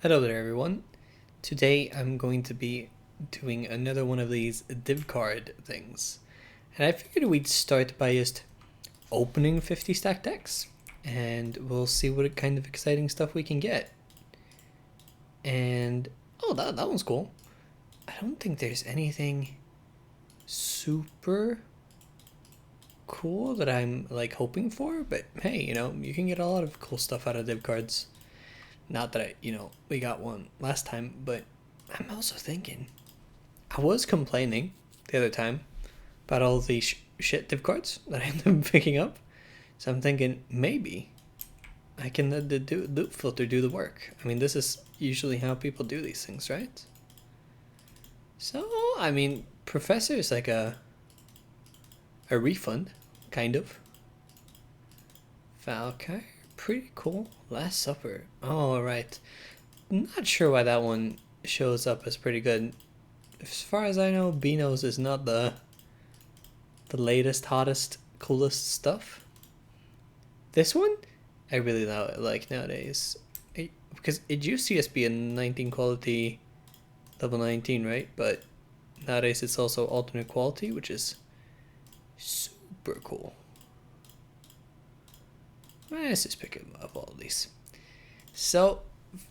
Hello there everyone. Today I'm going to be doing another one of these div card things. And I figured we'd start by just opening 50 stack decks and we'll see what kind of exciting stuff we can get. And oh, that one's cool. I don't think there's anything super cool that I'm like hoping for, but hey, you can get a lot of cool stuff out of div cards. Not that we got one last time, but I'm also thinking, I was complaining the other time about all the shit div cards that I ended up picking up. So I'm thinking maybe I can let the loop filter do the work. I mean, this is usually how people do these things, right? So, I mean, Professor is like a refund, kind of. Falcire, pretty cool. Last Supper. Oh, right. Not sure why that one shows up as pretty good. As far as I know, Beano's is not the latest, hottest, coolest stuff. This one, I really like nowadays. Because it used to just be a 19 quality, level 19, right? But nowadays it's also alternate quality, which is super cool. Let's just pick up all of these. So,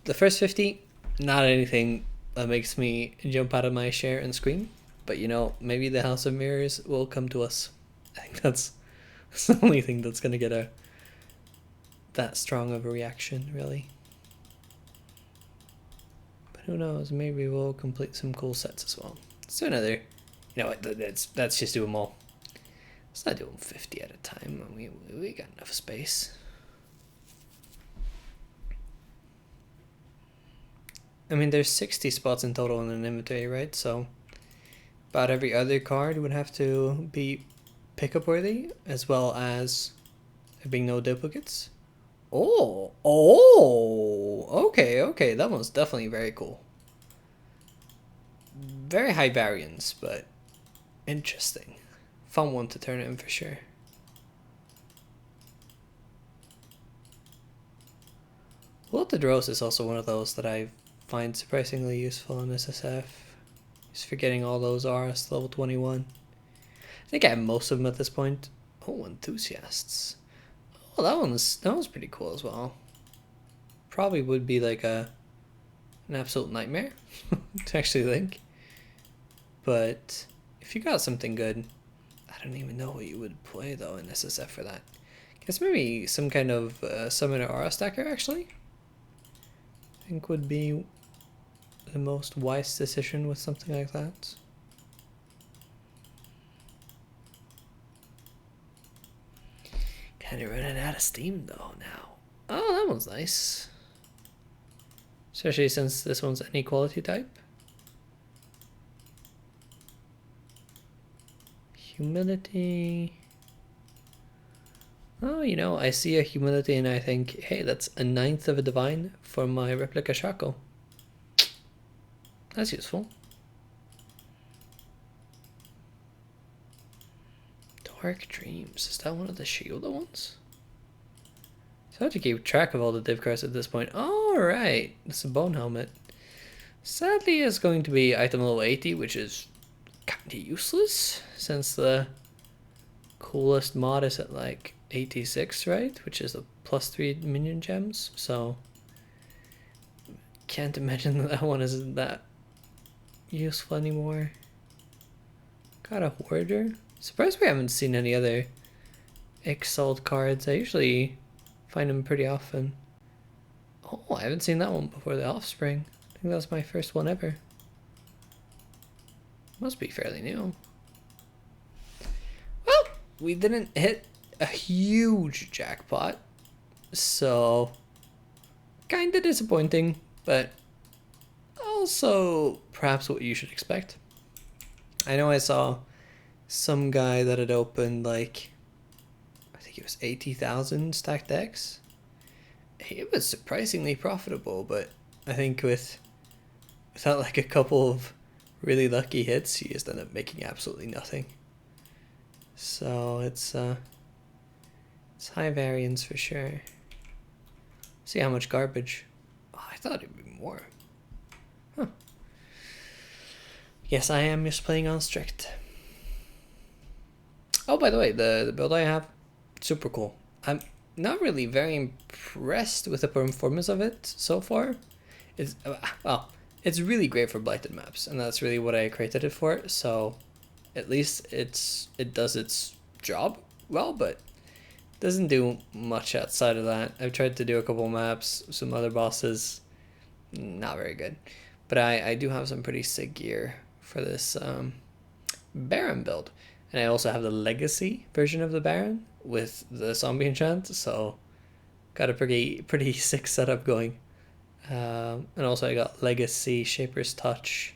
the first 50, not anything that makes me jump out of my chair and scream. But maybe the House of Mirrors will come to us. I think that's the only thing that's going to get that strong of a reaction, really. But who knows, maybe we'll complete some cool sets as well. Let's do another, let's just do them all. Let's not do them 50 at a time. We got enough space. I mean, there's 60 spots in total in an inventory, right? So about every other card would have to be pickup worthy, as well as there being no duplicates. Oh, okay, that one's definitely very cool. Very high variance, but interesting. Fun one to turn in for sure. Blood to Dross is also one of those that I find surprisingly useful in SSF. Just for getting all those RS level 21. I think I have most of them at this point. Oh, Enthusiasts. Oh, that one's pretty cool as well. Probably would be like an absolute nightmare to actually think. But if you got something good, I don't even know what you would play though in SSF for that. Guess maybe some kind of summoner aura stacker actually. I think would be the most wise decision with something like that. Kind of running out of steam though now. Oh, that one's nice. Especially since this one's any quality type. Humility. Oh, I see a humility and I think, hey, that's a 9th of a divine for my replica Shaco. That's useful. Dark Dreams. Is that one of the Shielda ones? So I have to keep track of all the div cards at this point. Alright, it's a bone helmet. Sadly, it's going to be item level 80, which is kind of useless since the coolest mod is at like 86, right? Which is a +3 minion gems. So can't imagine that one isn't that useful anymore. Got a Hoarder. Surprised we haven't seen any other Exalt cards. I usually find them pretty often. Oh, I haven't seen that one before. The Offspring. I think that was my first one ever. Must be fairly new. Well, we didn't hit a huge jackpot, so kind of disappointing, but also perhaps what you should expect. I know I saw some guy that had opened like, I think it was 80,000 stacked decks. It was surprisingly profitable, but I think without like a couple of really lucky hits, he just ended up making absolutely nothing. So it's high variance for sure. See how much garbage. Oh, I thought it'd be more. Huh. Yes, I am just playing on strict. Oh, by the way, the build I have, super cool. I'm not really very impressed with the performance of it so far. It's well, it's really great for blighted maps, and that's really what I created it for. So, at least it does its job well, but doesn't do much outside of that. I've tried to do a couple maps, some other bosses, not very good. But I do have some pretty sick gear for this Baron build. And I also have the Legacy version of the Baron with the zombie enchant, so got a pretty sick setup going. And also I got Legacy, Shaper's Touch,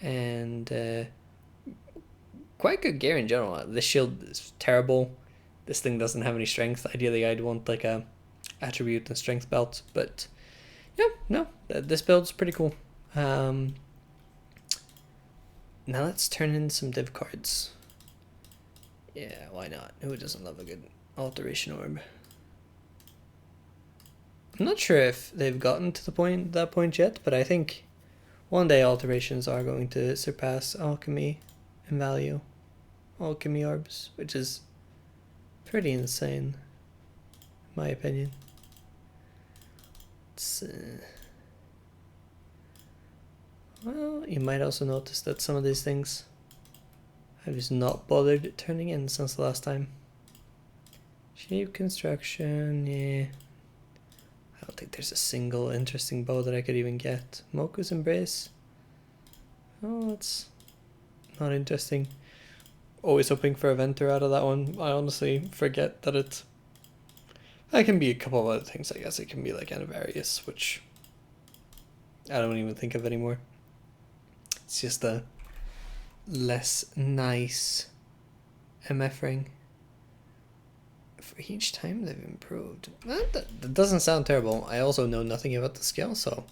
and quite good gear in general. This shield is terrible. This thing doesn't have any strength. Ideally, I'd want like a attribute and strength belt, but yeah, no, this build's pretty cool. Now let's turn in some div cards. Yeah, why not? Who doesn't love a good alteration orb? I'm not sure if they've gotten to that point yet, but I think one day alterations are going to surpass alchemy in value. Alchemy orbs, which is pretty insane, in my opinion. Well, you might also notice that some of these things I've just not bothered turning in since the last time. Shape construction, yeah. I don't think there's a single interesting bow that I could even get. Moku's Embrace. Oh, that's not interesting. Always hoping for a Venter out of that one. I honestly forget that it can be a couple of other things, I guess. It can be like Anavarius, which I don't even think of anymore. It's just a less nice MF ring. For each time they've improved. That doesn't sound terrible. I also know nothing about the skill, so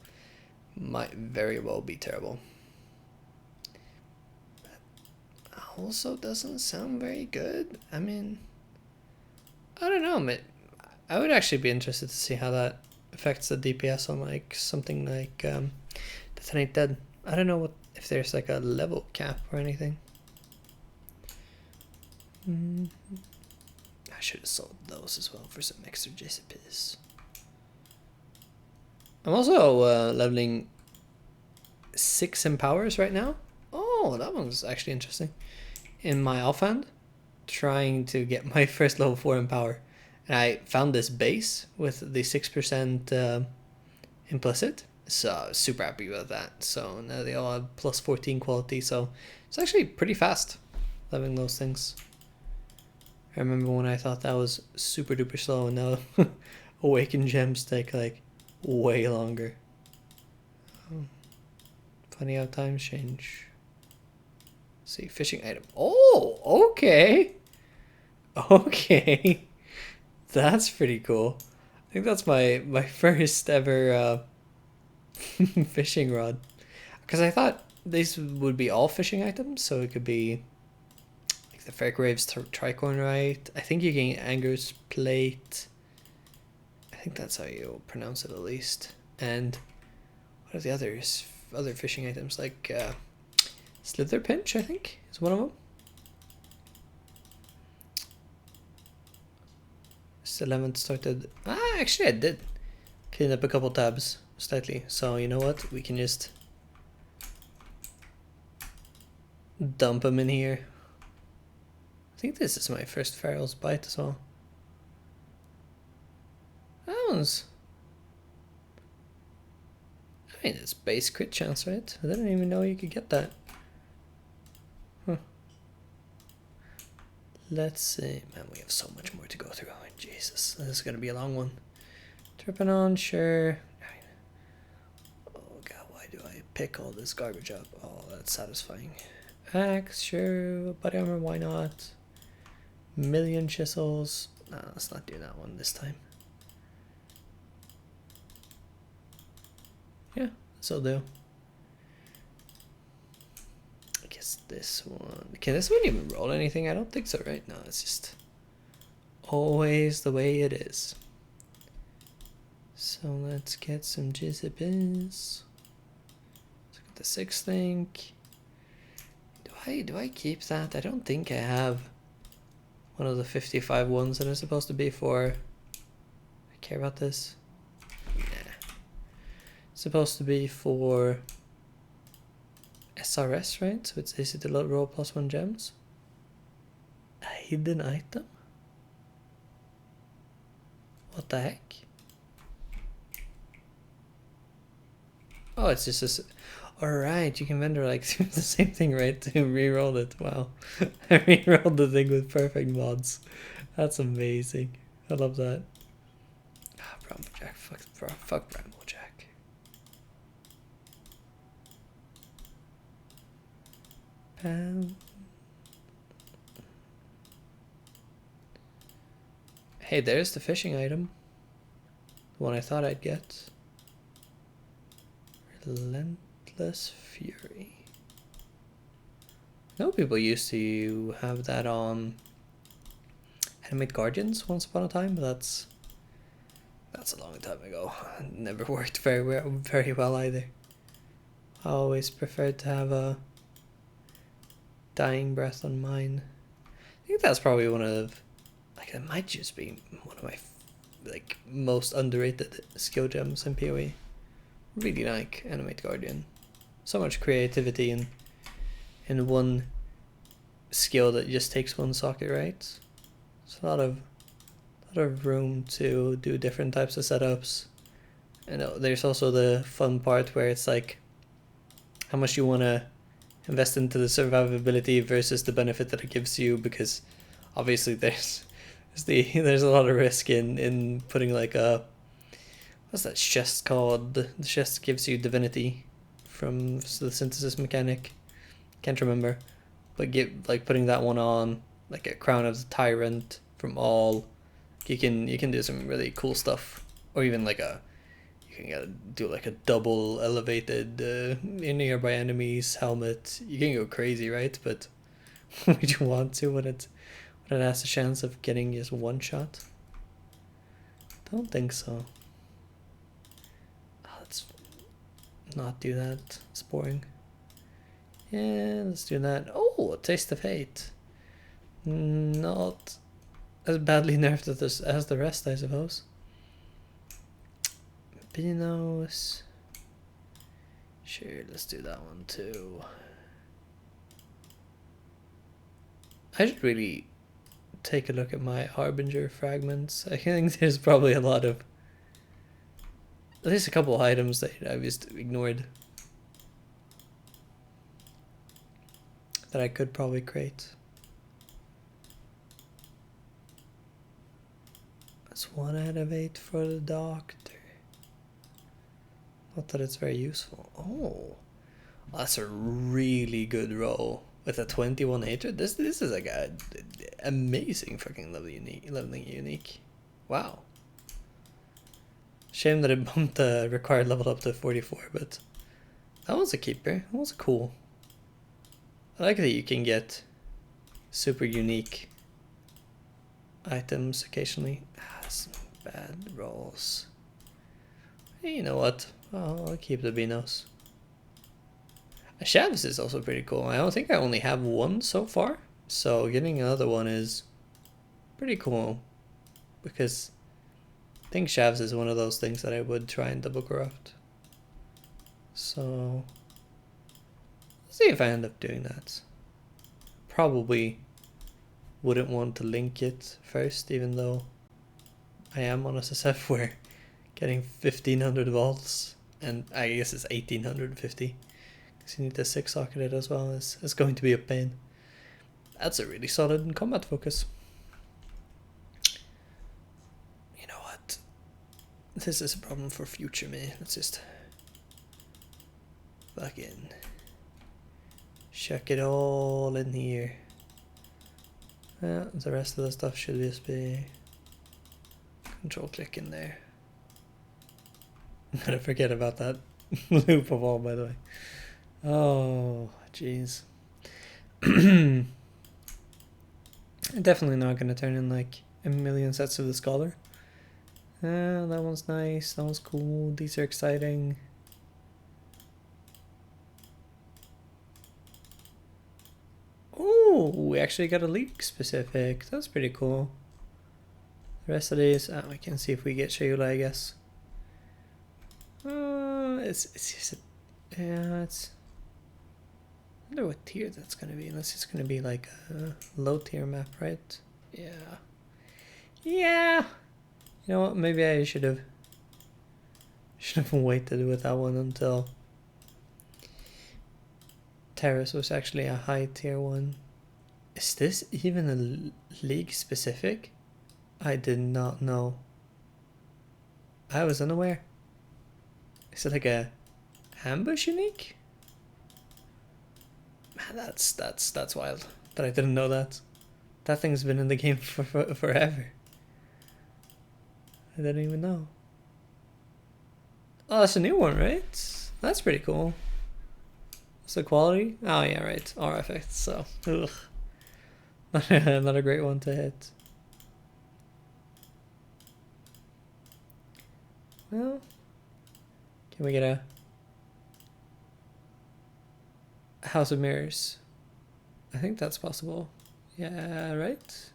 might very well be terrible. That also doesn't sound very good. I mean, I don't know. I would actually be interested to see how that affects the DPS on like something like Detonate Dead. I don't know if there's like a level cap or anything. I should have sold those as well for some extra JCPs. I'm also leveling 6 empowers right now. Oh, that one's actually interesting. In my offhand, trying to get my first level 4 empower. And I found this base with the 6% implicit. So super happy about that. So now they all have plus 14 quality. So it's actually pretty fast leveling those things. I remember when I thought that was super duper slow, and now awakened gems take like way longer. Oh, funny how times change. Let's see, fishing item. Oh, okay. Okay. That's pretty cool. I think that's my first ever fishing rod. Because I thought these would be all fishing items, so it could be the Fairgrave's tricorn, right? I think you can Anger's Plate. I think that's how you pronounce it at least. And what are the others? Other fishing items like Slither Pinch, I think, is one of them. Still haven't started. Actually I did clean up a couple tabs slightly. So you know what? We can just dump them in here. I think this is my first Pharaoh's Bite as well. That one's... I mean, it's base crit chance, right? I didn't even know you could get that. Huh. Let's see. Man, we have so much more to go through. Oh, Jesus, this is going to be a long one. Tripping on, sure. Oh, God, why do I pick all this garbage up? Oh, that's satisfying. Axe, sure. Body armor, why not? Million chisels. No, let's not do that one this time. Yeah, this'll do. I guess this one... Can this one even roll anything? I don't think so, right? No, it's just always the way it is. So let's get some jizzabizz. Let's look at the 6th link. Do I keep that? I don't think I have one of the 55 ones that are supposed to be for. I care about this. Nah. Supposed to be for SRS, right? So it's easy to roll +1 gems. A hidden item? What the heck? Oh, it's just this. Alright, you can vendor like do the same thing, right? To re-roll it. Wow. I re-rolled the thing with perfect mods. That's amazing. I love that. Ah, Bramblejack. Fuck Bramblejack. Hey, there's the fishing item. The one I thought I'd get. Relentless Fury. I know people used to have that on Animate Guardians once upon a time, but that's a long time ago. It never worked very well either. I always preferred to have a Dying Breath on mine. I think that's probably one of, like, it might just be one of my like most underrated skill gems in PoE. Really like Animate Guardian. So much creativity in one skill that just takes one socket, right? It's a lot of room to do different types of setups. And there's also the fun part where it's like how much you want to invest into the survivability versus the benefit that it gives you, because obviously there's a lot of risk in putting like a, what's that chest called? The chest gives you divinity from the synthesis mechanic. Can't remember, but putting that one on, like a crown of the tyrant from all, you can do some really cool stuff, or even like you can do like a double elevated nearby enemies helmet. You can go crazy, right? But would you want to when it has a chance of getting just one shot? Don't think so. Let's not do that. It's boring. Yeah, let's do that. Oh, a Taste of Hate. Not as badly nerfed as the rest, I suppose. Pinos. Sure, let's do that one too. I should really take a look at my Harbinger fragments. I think there's probably a lot of, at least a couple items that I've just ignored that I could probably create. That's 1 out of 8 for the doctor. Not that it's very useful. Oh, that's a really good roll with a 21 hatred. This is like a amazing fucking leveling unique. Wow. Shame that it bumped the required level up to 44, but that was a keeper. That was cool. I like that you can get super unique items occasionally. Some bad rolls. Hey, you know what? I'll keep the Beanos. A Shavs is also pretty cool. I don't think I only have one so far, so getting another one is pretty cool, because I think Shavs is one of those things that I would try and double corrupt. So let's see if I end up doing that. Probably wouldn't want to link it first, even though I am on SSF where getting 1500 volts, and I guess it's 1850, because you need to 6 socket it as well, is going to be a pain. That's a really solid combat focus. You know what? This is a problem for future me. Let's just fucking chuck it all in here. Yeah, the rest of the stuff should just be control click in there. I'm gonna forget about that loop of all, by the way. Oh, jeez. I'm definitely not gonna turn in like a million sets of the Scholar. That one's nice. That one's cool. These are exciting. Oh, we actually got a league specific. That's pretty cool. The rest of these, I can see if we get Shayula, I guess. It's just it's. I wonder what tier that's gonna be. Unless it's gonna be like a low tier map, right? Yeah. Yeah. You know what? Maybe I should have waited with that one until Terrace was actually a high tier one. Is this even a league specific? I did not know. I was unaware. Is it like a ambush unique? Man, that's wild. That I didn't know that. That thing's been in the game for forever. I didn't even know. Oh, that's a new one, right? That's pretty cool. What's the quality? Oh yeah, right. R effects. So, ugh. Not a great one to hit. Well, can we get a House of Mirrors? I think that's possible. Yeah, right?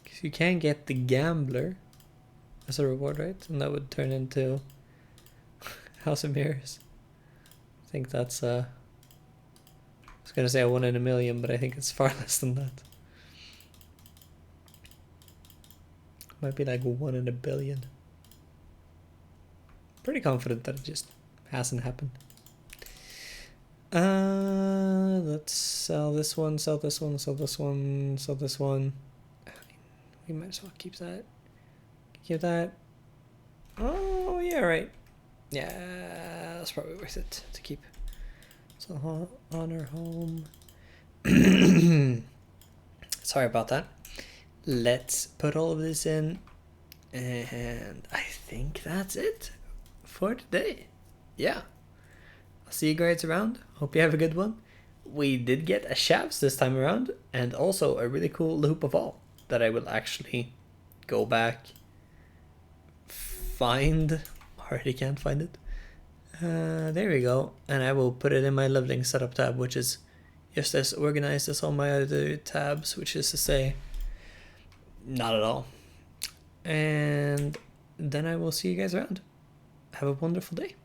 Because you can get the Gambler as a reward, right? And that would turn into House of Mirrors. I think that's, I was going to say a 1 in a million, but I think it's far less than that. Might be like 1 in a billion. Pretty confident that it just hasn't happened. Let's sell this one, sell this one, sell this one, sell this one. I mean, we might as well keep that. Keep that. Oh, yeah, right. Yeah, that's probably worth it to keep. So, honor home. Sorry about that. Let's put all of this in. And I think that's it for today. Yeah. I'll see you guys around. Hope you have a good one. We did get a Shavs this time around, and also a really cool Loop of All that I will actually go back, find. Already can't find it. There we go. And I will put it in my leveling setup tab, which is just as organized as all my other tabs, which is to say, not at all. And then I will see you guys around. Have a wonderful day.